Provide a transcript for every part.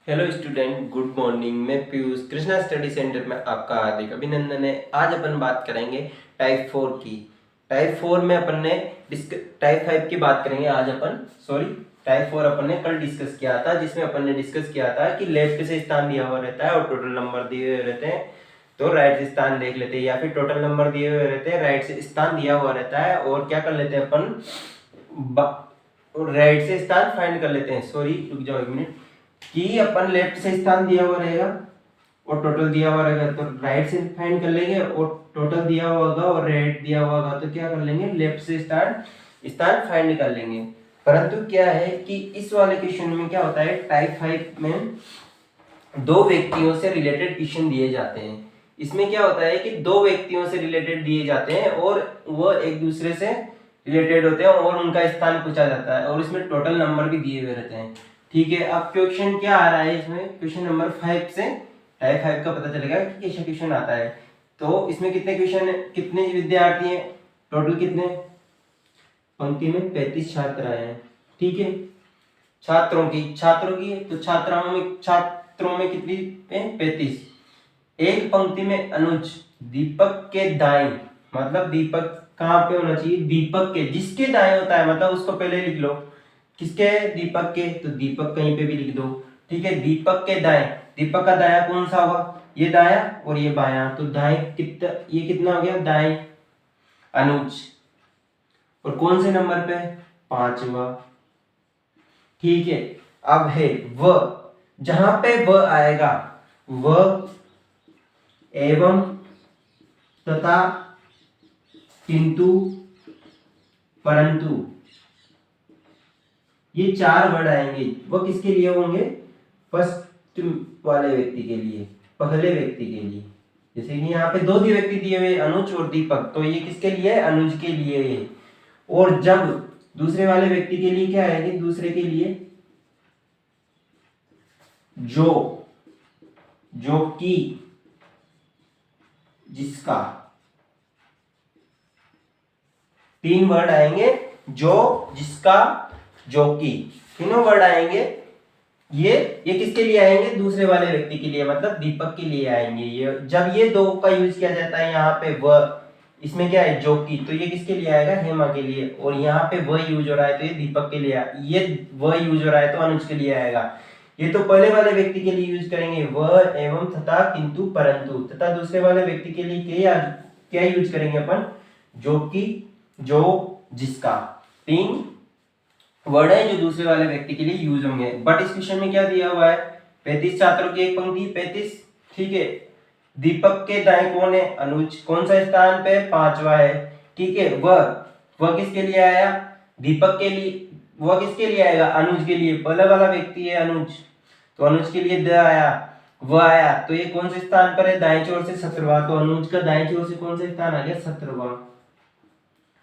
Hello student, good morning. मैं Piyush Krishna study centre में आपका हार्दिक अभिनंदन है। आज अपन बात करेंगे टाइप 4 की। टाइप 4 में अपन ने टाइप 5 की बात करेंगे आज अपन। टाइप 4 अपन ने कल डिस्कस किया था, जिसमें अपन ने डिस्कस किया था कि लेफ्ट से स्थान दिया हुआ रहता है और टोटल नंबर दिए हुए रहते हैं, तो राइट से स्थान देख लेते हैं, या फिर टोटल नंबर दिए हुए रहते हैं, राइट से स्थान दिया हुआ रहता है, और क्या कर लेते हैं अपन, राइट से स्थान फाइंड कर लेते हैं। रुक जाओ एक मिनट। कि अपन लेफ्ट से स्थान दिया हुआ रहेगा और टोटल दिया हुआ रहेगा, तो राइट से फाइंड कर लेंगे, और टोटल दिया हुआ होगा और राइट दिया हुआ होगा, तो क्या कर लेंगे, लेफ्ट से स्थान फाइंड कर लेंगे। परंतु क्या है कि इस वाले क्वेश्चन में क्या होता है, टाइप 5 में दो व्यक्तियों से रिलेटेड क्वेश्चन दिए जाते हैं। इसमें क्या होता है कि दो व्यक्तियों से रिलेटेड दिए जाते हैं और वो एक दूसरे से रिलेटेड होते हैं और उनका स्थान पूछा जाता है, और इसमें टोटल नंबर भी दिए हुए रहते हैं। ठीक है, अब क्वेश्चन क्या आ रहा है इसमें, क्वेश्चन नंबर 5 से टाइप 5 का पता चलेगा कि कैसा क्वेश्चन आता है। तो इसमें कितने क्वेश्चन, कितने विद्यार्थी हैं, टोटल कितने, पंक्ति में 35 छात्र आए हैं। ठीक है, छात्रों की तो छात्रों में कितनी है, 35। एक पंक्ति में अनुज दीपक के दाएं, मतलब दीपक कहाँ पे होना चाहिए, दीपक के, जिसके दाएं होता है मतलब उसको पहले लिख लो। किसके, दीपक के, तो दीपक कहीं पे भी लिख दो। ठीक है, दीपक के दाएं, दीपक का दाया कौन सा होगा, ये दाया और ये बाया, तो दाएं कितना, ये कितना हो गया, दाएं अनुज, और कौन से नंबर पे, 5वां। ठीक है, अब है व, जहां पे व आएगा, व एवं, तथा, किंतु, परंतु, ये 4 वर्ड आएंगे। वो किसके लिए होंगे, फर्स्ट वाले व्यक्ति के लिए, पहले व्यक्ति के लिए। जैसे कि यहाँ पे दो व्यक्ति दिए हुए, अनुज और दीपक, तो ये किसके लिए है, अनुज के लिए है। और जब दूसरे वाले व्यक्ति के लिए क्या आएगी, दूसरे के लिए जो कि, जिसका, 3 वर्ड आएंगे, जो, जिसका, जो कि, तीनों वर्ड आएंगे। ये किसके लिए आएंगे, दूसरे वाले व्यक्ति के लिए, मतलब दीपक के लिए आएंगे। ये जब ये दो का यूज किया जाता है यहाँ पे व, इसमें क्या है, जो कि, तो ये किसके लिए आएगा, हेमा के लिए। और यहाँ पे व यूज हो रहा है तो ये दीपक के लिए, ये व यूज हो रहा है तो अनुज के लिए आएगा। ये तो पहले वाले व्यक्ति के लिए यूज करेंगे व एवं, तथा, किंतु, परंतु। तथा दूसरे वाले व्यक्ति के लिए क्या यूज करेंगे अपन, जो कि, जो, जिसका। 3 वर्ड है जो दूसरे वाले व्यक्ति के लिए यूज होंगे। बट इस क्वेश्चन में क्या दिया हुआ है, 35 छात्रों की एक पंक्ति, 35। ठीक है, दीपक के दाएं कौन है, अनुज, कौन सा स्थान पे, 5वां है। ठीक है, वह किसके लिए आया, दीपक के लिए। वह किसके लिए आएगा, अनुज के लिए, पहला वाला व्यक्ति है अनुज, तो अनुज के लिए द आया, वह आया, तो ये कौन से स्थान पर है, दाएं ओर से 17वां, तो अनुज का दाएं ओर से कौन सा स्थान आ गया, 17वां।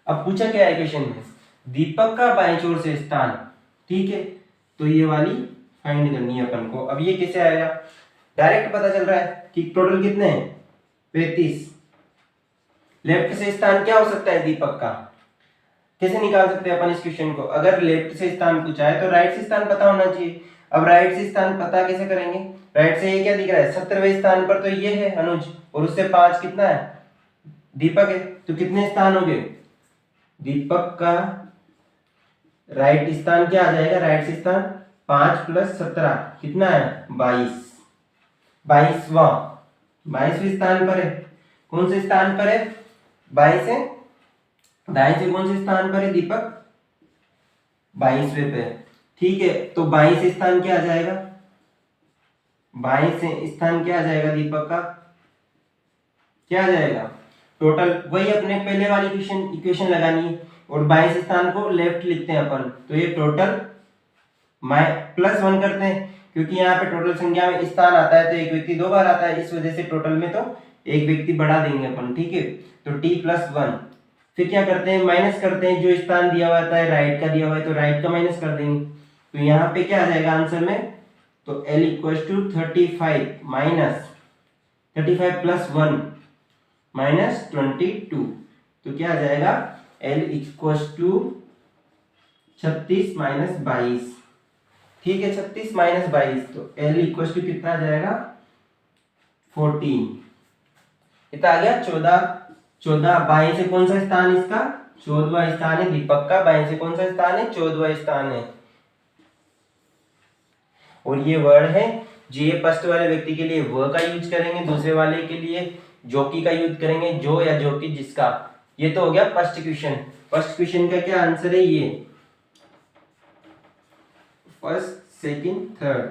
अब पूछा क्या है क्वेश्चन में, दीपक का बाएं ओर से स्थान। ठीक है, तो ये वाली फाइंड करनी है अपन को। अब ये कैसे आएगा, डायरेक्ट पता चल रहा है कि टोटल कितने हैं, 35। लेफ्ट से स्थान क्या हो सकता है दीपक का, कैसे निकाल सकते हैं अपन इस क्वेश्चन को, अगर लेफ्ट से स्थान पूछा है तो राइट से स्थान पता होना चाहिए। अब राइट से स्थान पता कैसे करेंगे, राइट से ये क्या दिख रहा है, 17वें स्थान पर तो ये है अनुज, और उससे 5 कितना है, दीपक है, तो कितने स्थान हो गए, दीपक का राइट स्थान क्या आ जाएगा, राइट से स्थान 5 + 17 कितना है, 22। 22वें स्थान पर है, कौन से स्थान पर है, दाएं से कौन से स्थान पर है दीपक, 22वें पे। ठीक है, तो 22 स्थान क्या आ जाएगा, 22 स्थान क्या आ जाएगा दीपक का, क्या आ जाएगा, टोटल वही अपने पहले वाली इक्वेशन लगानी है, और 22 स्थान को लेफ्ट लिखते हैं अपन, तो ये टोटल +1 करते हैं, क्योंकि यहाँ पे टोटल संख्या में स्थान आता है तो एक व्यक्ति 2 बार आता है, इस वजह से टोटल में तो एक व्यक्ति बढ़ा देंगे अपन। ठीक है, तो t+1, फिर क्या करते हैं, माइनस करते हैं, जो स्थान दिया हुआ है राइट का दिया हुआ है तो राइट का माइनस कर देंगे, तो यहाँ पे क्या आ जाएगा आंसर में, तो L = 35 35 + 1 -22, तो क्या आ जाएगा, L = 36 - 22। ठीक है, 36 माइनस 22, तो L इक्वल टू कितना आ जाएगा 14, कितना आ गया 14। 14 बाएं से कौन सा स्थान इसका 14वां स्थान है, दीपक का बाएं से कौन सा स्थान है 14वां स्थान है। और ये वर्ड है जो ये फर्स्ट वाले व्यक्ति के लिए व का यूज करेंगे, दूसरे वाले के लिए जो की का यूज करेंगे, जो या जो की जिसका। ये तो हो गया फर्स्ट क्वेश्चन। फर्स्ट क्वेश्चन का क्या आंसर है, ये फर्स्ट सेकंड थर्ड।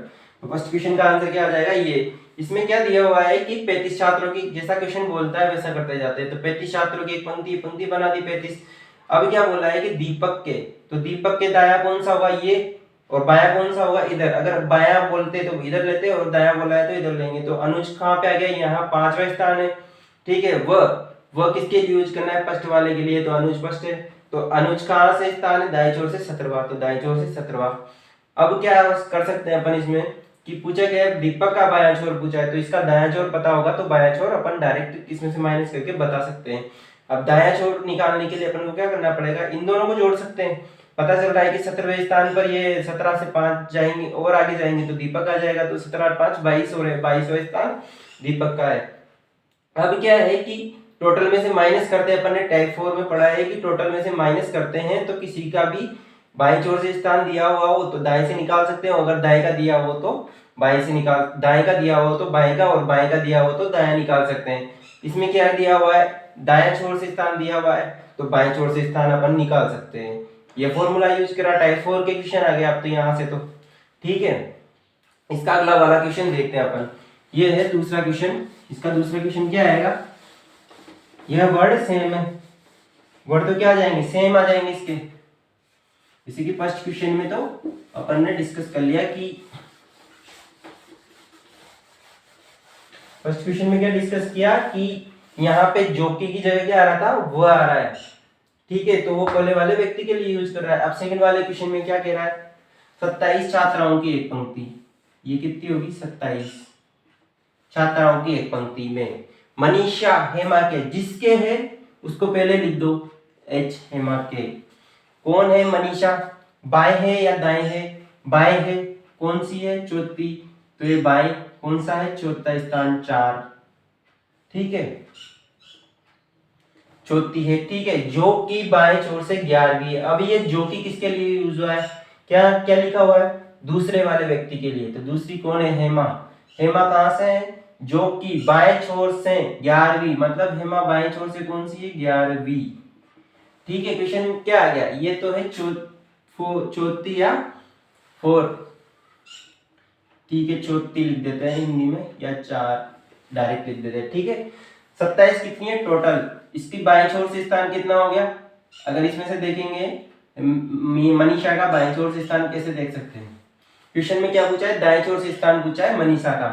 तो फर्स्ट क्वेश्चन का आंसर क्या आ जाएगा, ये। इसमें क्या दिया हुआ है कि 35 छात्रों की, जैसा क्वेश्चन बोलता है वैसा करते जाते हैं। तो 35 छात्रों की एक पंक्ति, पंक्ति बना दी 35। अब क्या बोला है कि दीपक के, तो दीपक के दाया कौन सा होगा ये, और बाया कौन सा होगा इधर। अगर बाया बोलते तो इधर लेते और दाया बोला है तो इधर लेंगे। तो अनुज कहाँ पे आ गया, यहाँ 5वां स्थान है। ठीक है, वह किसके लिए यूज करना है, फर्स्ट वाले के लिए, तो अनुज फर्स्ट है। तो अनुज कहाँ से स्थान है, दाएं छोर से 17वां, तो दाएं छोर से 17वां। अब क्या कर सकते हैं अपन इसमें कि पूछा गया है दीपक का बायां छोर पूछा है, तो इसका दायां छोर पता होगा तो बायां छोर अपन डायरेक्ट इसमें से माइनस करके बता सकते हैं। अब दायां छोर निकालने के लिए अपन को क्या करना पड़ेगा, इन दोनों को जोड़ सकते हैं। पता चल रहा है कि 17वें स्थान पर ये 17 से 5 जाएंगे और आगे जाएंगे तो दीपक आ जाएगा। तो 17 5 22 हो रहे, 22वां स्थान दीपक का है। अब क्या है कि टोटल में से माइनस करते हैं, अपन ने टाइप 4 में पढ़ा है कि टोटल में से माइनस करते हैं तो किसी का भी बाएं छोर से स्थान दिया हुआ हो तो दाएं से निकाल सकते हैं, अगर दाएं का दिया हो तो बाएं से निकाल, दाएं का दिया हो तो बाएं का, और बाएं का दिया हो तो दायां निकाल सकते हैं। इसमें क्या दिया हुआ है, दाएं छोर से स्थान दिया हुआ है तो बाएं छोर से स्थान अपन निकाल सकते हैं। ये फॉर्मूला यूज करा, टाइप 4 के क्वेश्चन आ गए अब तो यहाँ से। तो ठीक है, इसका अगला वाला क्वेश्चन देखते हैं अपन। ये है दूसरा क्वेश्चन। इसका दूसरा क्वेश्चन क्या आएगा, यह वर्ड सेम है, वर्ड तो क्या आ जाएंगे सेम आ जाएंगे इसके। जैसे कि फर्स्ट क्वेश्चन में तो अपन ने डिस्कस कर लिया कि फर्स्ट क्वेश्चन में क्या डिस्कस किया कि यहाँ पे जोकी की जगह क्या आ रहा था, वो आ रहा है। ठीक है, तो वो पहले वाले व्यक्ति के लिए यूज कर रहा है। अब सेकंड वाले क्वेश्चन में क्या कह रहा है, 27 छात्राओं की एक पंक्ति, ये कितनी होगी 27 छात्राओं की एक पंक्ति में मनीषा हेमा के, जिसके है उसको पहले लिख दो एच, हेमा के। कौन है मनीषा, बाएं है या दाएं है, बाएं है। कौन सी है, चौथी, तो ये बाएं कौन सा है, चौथा स्थान 4। ठीक है, चौथी है। ठीक है, जो कि बाएं छोर से 11वीं है। अब ये जो कि किसके लिए यूज हुआ है, क्या क्या लिखा हुआ है, दूसरे वाले व्यक्ति के लिए। तो दूसरी कौन है, हेमा। हेमा कहां से है, जो कि बाएं छोर से 11वीं, मतलब हेमा बाएं छोर से कौन सी है 11वीं। ठीक है, क्वेश्चन क्या आ गया, ये तो है चौथी या 4। ठीक है, चौथी लिख देते हैं हिंदी में, या 4 डायरेक्ट लिख देते हैं। ठीक है, 27 कितनी है टोटल, इसकी बाएं छोर से स्थान कितना हो गया। अगर इसमें से देखेंगे मनीषा का बाएं छोर से स्थान कैसे देख सकते हैं, क्वेश्चन में क्या पूछा है, दाएं छोर से स्थान पूछा है मनीषा का,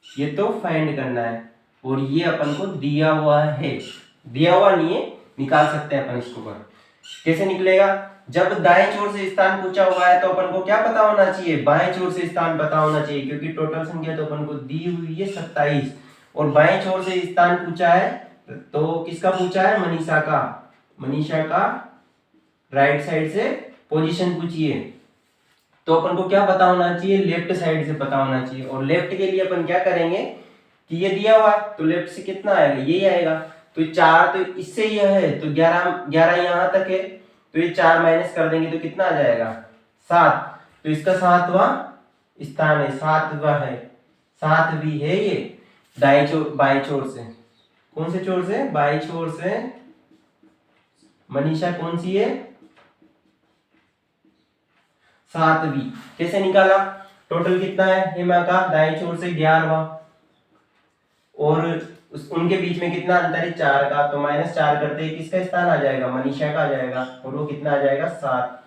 ये तो फाइंड करना है। और ये अपन को दिया हुआ है, दिया हुआ नहीं है, निकाल सकते हैं अपन इसको। पर कैसे निकलेगा, जब दाएं छोर से स्थान पूछा हुआ है तो अपन को क्या पता होना चाहिए, बाएं छोर से स्थान पता होना चाहिए, क्योंकि टोटल संख्या तो अपन को दी हुई है 27 और बाएं छोर से स्थान पूछा है तो किसका पूछा है, मनीषा का। मनीषा का राइट साइड से पोजीशन पूछिए, तो अपन को क्या पता होना चाहिए, लेफ्ट साइड से पता होना चाहिए। और लेफ्ट के लिए अपन क्या करेंगे कि ये दिया हुआ है तो लेफ्ट से कितना आएगा, यही आएगा। तो 4 तो इससे यह है तो 11 यहाँ तक है, तो ये 4 माइनस कर देंगे तो कितना आ जाएगा 7। तो इसका 7वां स्थान है, 7वां है, 7वीं है ये दाएं छोर, बाएं छोर से। कौन से छोर से, बाएं छोर से मनीषा कौन सी है 7वीं। कैसे निकाला, टोटल कितना है हेमा का, दाएं छोर से 11वां और उनके बीच में कितना अंतर है 4 का, तो -4 करते किसका स्थान आ जाएगा, मनीषा का आ जाएगा, और वो कितना आ जाएगा 7।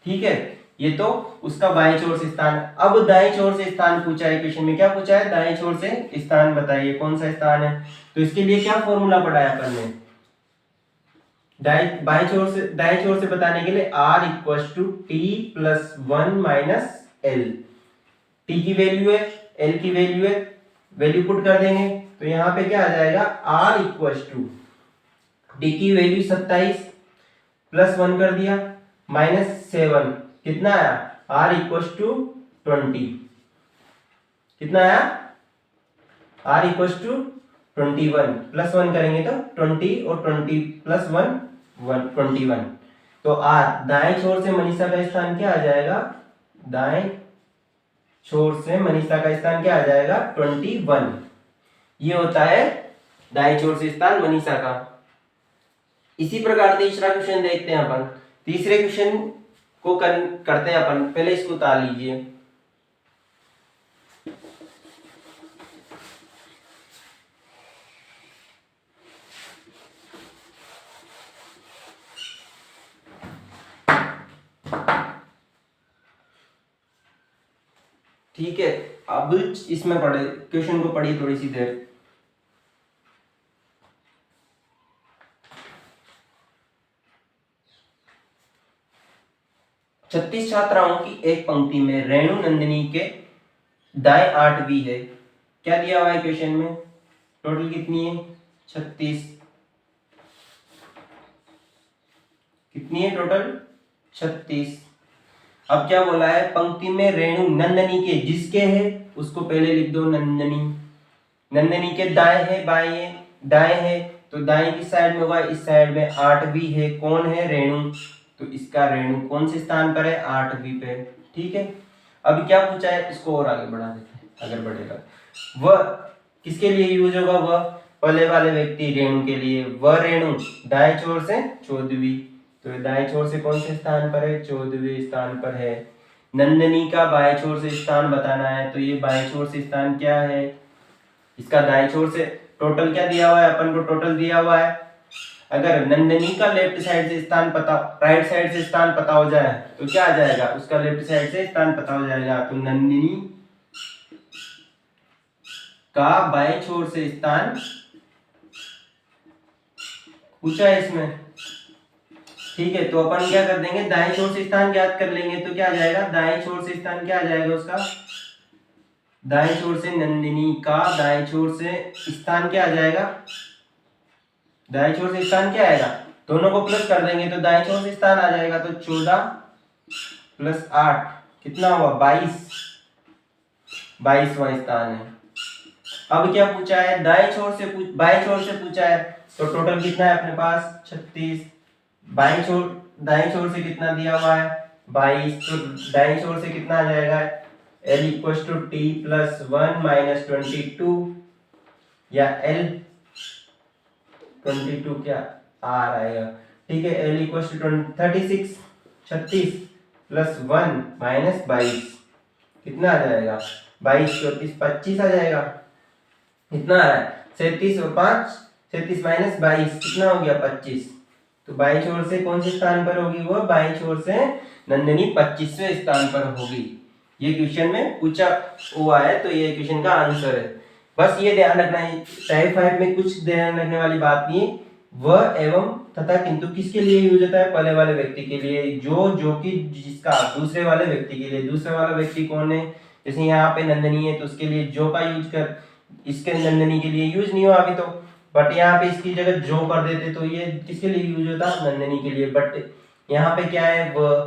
ठीक है, ये तो उसका बाएं छोर से स्थान। अब दाएं छोर से स्थान पूछा है, क्वेश्चन में क्या पूछा है, दाएं छोर से स्थान बताइए कौन सा स्थान है। तो इसके लिए क्या फॉर्मूला पढ़ाया अपन ने, दाएं छोर से बताने के लिए r = t + 1 - l। t की वैल्यू है, l की वैल्यू है, वैल्यू पुट कर देंगे तो यहाँ पे क्या आ जाएगा, r = t की वैल्यू 27 + 1 कर दिया -7, कितना आया r इक्वल टू 20, कितना आया r इक्वल टू 21, प्लस 1 करेंगे तो 20 और 20 प्लस 1 21। तो r दाएं छोर से मनीषा का स्थान क्या आ जाएगा, दाएं छोर से मनीषा का स्थान क्या आ जाएगा 21। ये होता है दाएं छोर से स्थान मनीषा का। इसी प्रकार तीसरा क्वेश्चन देखते हैं अपन। तीसरे क्वेश्चन को करते हैं अपन, पहले इसको उतार लीजिए। ठीक है, अब इसमें पढ़े क्वेश्चन को पढ़िए थोड़ी सी देर। छत्तीस छात्राओं की एक पंक्ति में रेणु नंदिनी के दाएं 8 भी है। क्या दिया हुआ है क्वेश्चन में, टोटल कितनी है 36, कितनी है टोटल 36। अब क्या बोला है, पंक्ति में रेणु नंदिनी के, जिसके है उसको पहले लिख दो नंदिनी, नंदिनी के दाएं है बाएं है, दाएं है तो दाएं की साइड में होगा, इस साइड में 8 भी है, कौन है रेणु, तो इसका रेणु कौन से स्थान पर है 8वीं पे। ठीक है, अब क्या पूछा है, इसको और आगे बढ़ा देते हैं, अगर बढ़ेगा। वह किसके लिए यूज होगा, वह पहले वाले व्यक्ति रेणु के लिए, वह रेणु दाएं छोर से 14वीं, तो दाएं छोर से कौन से स्थान पर है 14वें स्थान पर है। नंदिनी का बाएं छोर से स्थान बताना है, तो ये बाएं छोर से स्थान क्या है, इसका दाएं छोर से टोटल क्या दिया हुआ है, अपन को टोटल दिया हुआ है। अगर नंदिनी का लेफ्ट साइड से स्थान पता, राइट साइड से स्थान पता हो जाए तो क्या आ जाएगा, उसका लेफ्ट साइड से स्थान पता हो जाएगा। तो नंदिनी का बाएं छोर से स्थान पूछा है इसमें। ठीक है, तो अपन क्या कर देंगे, दाएं छोर से स्थान ज्ञात कर लेंगे, तो क्या आ जाएगा, दाएं छोर से स्थान क्या आ जाएगा उसका, दाएं छोर से नंदिनी का दाएं छोर से स्थान क्या आ जाएगा, दाएं छोर से स्थान क्या आएगा, दोनों को प्लस कर देंगे तो दाएं छोर से स्थान आ जाएगा। तो 14 प्लस 8 कितना हुआ 22वां स्थान है। अब क्या पूछा है, दाएं छोर से बाएं छोर से पूछा है, तो टोटल कितना है अपने पास 36, दाएं छोर से कितना दिया हुआ है 22, तो दाएं छोर से कितना आ जाएगा L equal to T plus 1 minus 22, या L 22 क्या R आएगा। ठीक है, L equal to 36 plus 1 minus 22 कितना आ जाएगा 22 34 25 आ जाएगा। कितना आ रहा है 37 और 5 37 माइनस 22 कितना हो गया 25। तो बाएं छोर से कौन से स्थान पर होगी, वो बाएं छोर से नंदिनी 25वें स्थान पर होगी। ये क्वेश्चन में पूछा हुआ है, तो ये क्वेश्चन का आंसर है। बस ये ध्यान रखना है, टाइप 5 में कुछ ध्यान रखने वाली बात नहीं है। वह एवं तथा किंतु किसके लिए यूज होता है, पहले वाले व्यक्ति के लिए, जो कि जिसका, दूसरे वाले व्यक्ति के लिए। दूसरे वाला व्यक्ति कौन है, जैसे यहाँ पे नंदिनी है तो उसके लिए जो का यूज कर, इसके नंदिनी के लिए यूज नहीं हुआ अभी तो, बट यहाँ पे इसकी जगह जो कर देते तो ये किसके लिए यूज होता, नंदिनी के लिए। बट यहाँ पे क्या है वह,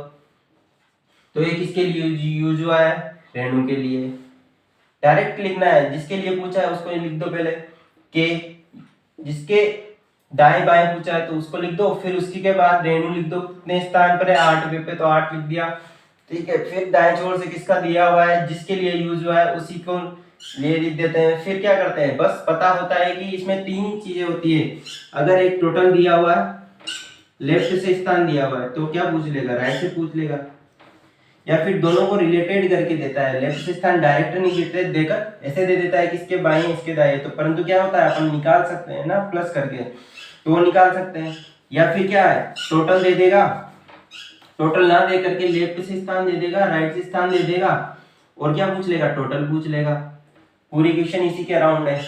तो ये किसके लिए यूज हुआ है, रेणु के लिए। डायरेक्ट लिखना है, जिसके लिए पूछा है उसको लिख दो पहले, के जिसके दाएं बाएं पूछा है तो उसको लिख दो, फिर उसकी के बाद रेणु लिख दो, कितने स्थान पर है 8वें पे, तो 8 लिख दिया। ठीक है, फिर दाएं छोर से किसका दिया हुआ है, जिसके लिए यूज हुआ है उसी को लिए लिख देते हैं। फिर क्या करते हैं, बस पता होता है कि इसमें 3 चीजें होती है। अगर एक टोटल दिया हुआ है, लेफ्ट से स्थान दिया हुआ है तो क्या पूछ लेगा, राइट से पूछ लेगा, या फिर दोनों को रिलेटेड करके देता है। लेफ्ट से स्थान डायरेक्ट नहीं देते, देकर ऐसे दे देता है कि इसके बाएं इसके दाएं, तो परंतु क्या होता है अपन निकाल सकते हैं ना प्लस करके, तो वो निकाल सकते हैं। या फिर क्या है, टोटल दे देगा, टोटल ना दे करके लेफ्ट से स्थान दे देगा, राइट से स्थान दे देगा, और क्या पूछ लेगा, टोटल पूछ लेगा। पूरी क्वेश्चन इसी के अराउंड है।